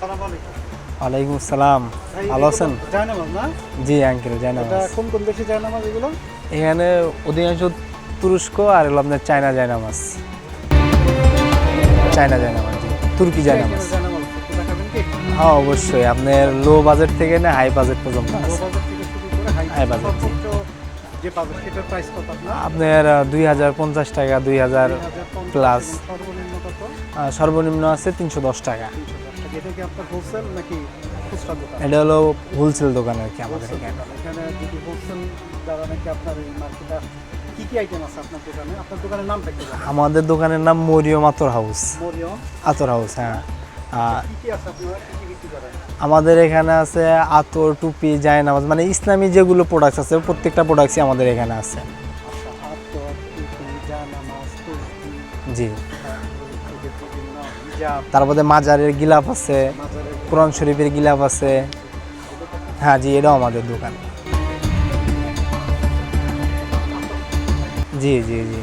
ওয়ালাইকুম আসসালাম। ভালো আছেন? জায়নামাজ না? জি আঙ্কেল, জায়নামাজ। এটা কোন দেশে জায়নামাজ এগুলো? এখানে অধিকাংশ তুরস্ক আর হলো আপনার চায়না জায়নামাজ। চায়না জায়নামাজ, জি। তুর্কি জায়নামাজ। জায়নামাজ একটু দেখাবেন কি? হ্যাঁ অবশ্যই, আপনার লো বাজেট থেকে না হাই বাজেট পর্যন্ত লো আছে। বাজেট থেকে শুরু করে হাই হাই বাজেট, বাজেট জি। সর্বোচ্চ যে বাজেট সেটার প্রাইস কত আপনার? আপনার 2050 টাকা, 2000 প্লাস। সর্বনিম্ন কত? সর্বনিম্ন আছে 310 টাকা। 310 টাকা। এটা কি আপনার হোলসেল নাকি খুচরা দোকান? এটা হলো হোলসেল দোকান আর কি আমাদের Wholesale এখানে। দোকান। এখানে যদি হোলসেল যারা নাকি আপনার এই মার্কেটে কি কি আইটেম আছে আপনার দোকানে? আপনার দোকানের নামটা কি বলেন? আমাদের দোকানের নাম মরিয়ম আতর হাউস। মরিয়ম। আতর হাউস, হ্যাঁ। কি কি আছে আপনারা কি কি বিক্রি করেন? আমাদের এখানে আছে আতর, টুপি, জায়নামাজ, মানে ইসলামী যেগুলো প্রোডাক্টস আছে প্রত্যেকটা প্রোডাক্টসই আমাদের এখানে আছে। আচ্ছা, আতর, টুপি, জায়নামাজ, তুর্কি, জি। তারপরে হচ্ছে যে বিভিন্ন হিজাব, তারপরে মাজারের গিলাফ আছে, মাজারের কোরআন শরীফের গিলাফ আছে। হ্যাঁ জি, এটাও আমাদের দোকান। জি জি জি।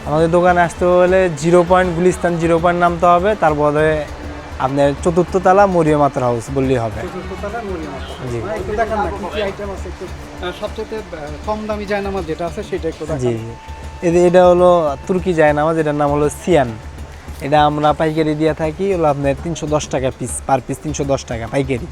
আমাদের দোকানে আসতে হলে 0 গুলিস্তান 0 নামতে হবে, তারপরে আপনার 4th তলা মরিয়ম আতর হাউস বললেই হবে। চতুর্থতলা মরিয়ম আতর। জি। একটু দেখান না কি কি আইটেম আছে একটু। সবচেয়ে কম দামি জায়নামাজ যেটা আছে সেটা একটু দেখান। জি জি। এটা হলো তুর্কি জায়নামাজ, এটার নাম হলো সিয়ান। এটা আমরা পাইকারি দিয়ে থাকি হলো আপনার 310 টাকা পিস, পার পিস 310 টাকা পাইকারি।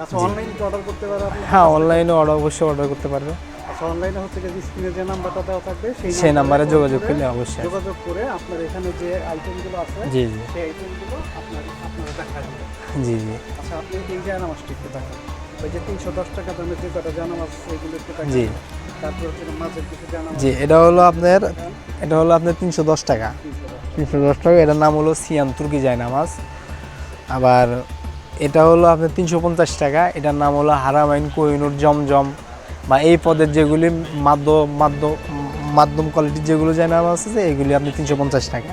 আচ্ছা, অনলাইনে অর্ডার করতে পারে আপনি? হ্যাঁ অনলাইনে অবশ্যই অর্ডার করতে পারবে। আচ্ছা, অনলাইনে হচ্ছে যে স্ক্রিনে যে নাম্বারটা দেওয়া থাকবে সেই নাম্বারে কল যোগাযোগ করে, করলে অবশ্যই। যোগাযোগ করে আপনার এখানে যে আইটেমগুলো আছে জি জি সেই আইটেমগুলো আপনারা দেখা যাবে। জি জি আচ্ছা, আপনি এই জায়নামাজটা একটু দেখান। ওই যে 310 টাকা দামের যে কটা জায়নামাজ এগুলো একটু দেখান। জি তারপর হচ্ছে মাঝের কিছু জায়নামাজ জি। এটা হলো আপনার 310 টাকা। 310 টাকা। এটার নাম হলো সিয়ান তুর্কি জায়নামাজ। আবার এটা হলো আপনার 350 টাকা। এটার নাম হলো হারামাইন কোহিনুর জমজম, বা এই পদের যেগুলি মাধ্যম কোয়ালিটির যেগুলো জায়নামাজ আছে এগুলি আপনি 350 টাকা।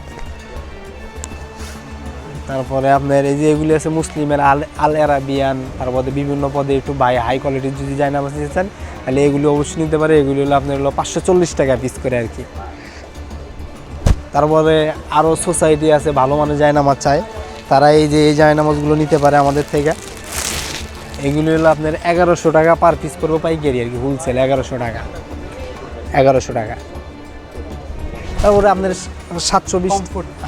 তারপরে আপনার এই যে এগুলি আছে মুসলিমের আল আরাবিয়ান, তারপরে বিভিন্ন পদে একটু হাই কোয়ালিটির যদি জায়নামাজ নিতে চান তাহলে এগুলি অবশ্যই নিতে পারে। এগুলি হলো আপনার হলো 540 টাকা পিস করে আর কি। তারপরে আরও সোসাইটি আছে ভালো মানের জায়নামাজ চায়, তারা এই যে এই জায়নামাজগুলো নিতে পারে আমাদের থেকে। এগুলি হলো আপনার 1100 টাকা পার পিস পড়বে পাইকারি আর কি, হোলসেল 1100 টাকা। 1100 টাকা। তারপরে আপনার 720,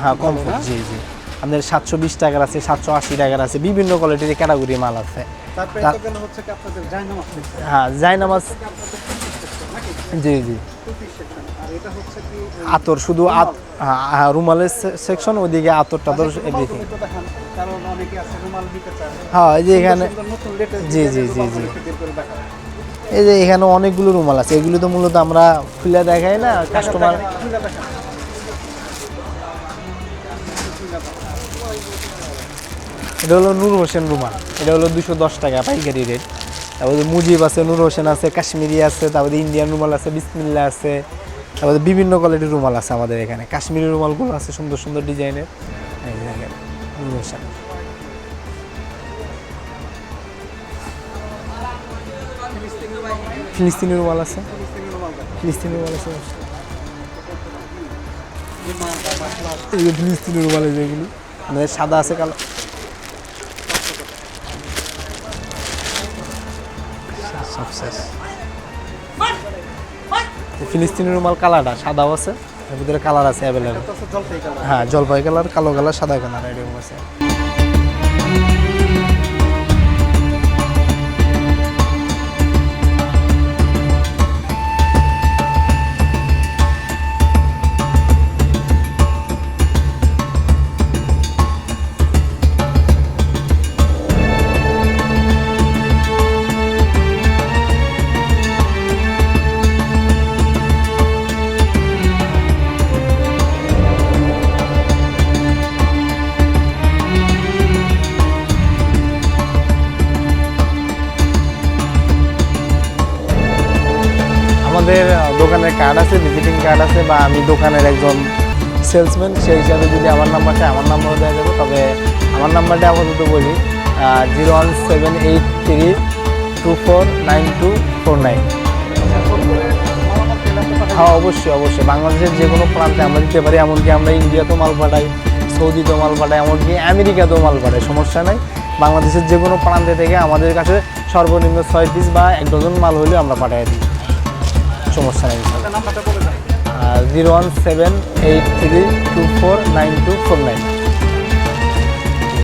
হ্যাঁ কমফোর্ট, জি জি। আপনার 720 টাকার আছে, 780 টাকার আছে, বিভিন্ন কোয়ালিটির ক্যাটাগরি মাল আছে। তারপরে তো গেল হচ্ছে কি আপনাদের জায়নামাজ সেকশন। হ্যাঁ জায়নামাজ, জি জি। টুপি সেকশন। আর এটা হচ্ছে কি আতর, শুধু হ্যাঁ রুমালের সেকশন, ওইদিকে আতর টাতর এভরিথিং। একটু দেখান, কারণ অনেকে আছে রুমাল নিতে চায়। হ্যাঁ এই যে এখানে, সুন্দর নতুন লেটেস্ট জি জি জি জি। বের করে দেখান। এই যে এখানে অনেকগুলো রুমাল আছে, এগুলো তো মূলত আমরা খুলে দেখাই না কাস্টমার। খুলে দেখান। এটা হলো নূর হোসেন রুমাল, এটা হলো 210 টাকা পাইকারি রেট। তারপরে মুজিব আছে, নূর হোসেন আছে, কাশ্মীরি আছে, তারপরে ইন্ডিয়ান রুমাল আছে, বিসমিল্লা আছে, তারপরে বিভিন্ন কোয়ালিটির রুমাল আছে আমাদের এখানে। কাশ্মীরি রুমালগুলো আছে সুন্দর সুন্দর ডিজাইনের। এই যে দেখেন নূর হোসেন। ফিলিস্তিনি রুমাল আছে, ফিলিস্তিনি রুমাল আছে, এই যে ফিলিস্তিনি রুমাল, এই যেগুলি আমাদের সাদা আছে, কালো। সব শেষ। ফিলিস্তিনি রুমাল কালারটা সাদাও আছে, এর ভিতরে কালার আছে অ্যাভেলেবেল। এটা হচ্ছে জলপাই কালার। হ্যাঁ জলপাই কালার, কালো কালার, সাদা কালার এরকম আছে। আমাদের দোকানের কার্ড আছে, ভিজিটিং কার্ড আছে, বা আমি দোকানের একজন সেলসম্যান, সেই হিসাবে যদি আমার নাম্বারটা, আমার নাম্বারও দেওয়া যাবে। তবে আমার নাম্বারটা আপাতত বলি 01783249249। হ্যাঁ, অবশ্যই অবশ্যই বাংলাদেশের যে কোনো প্রান্তে আমরা দিতে পারি, এমনকি আমরা ইন্ডিয়াতেও মাল পাঠাই, সৌদিতেও মাল পাঠাই, এমনকি আমেরিকাতেও মাল পাঠাই, সমস্যা নাই। বাংলাদেশের যে কোনো প্রান্তে থেকে আমাদের কাছে সর্বনিম্ন 6 পিস বা 1 ডজন মাল হলেও আমরা পাঠিয়ে দিই, সমস্যা নেই। নাম্বারটা বলে দেন। 01783249249।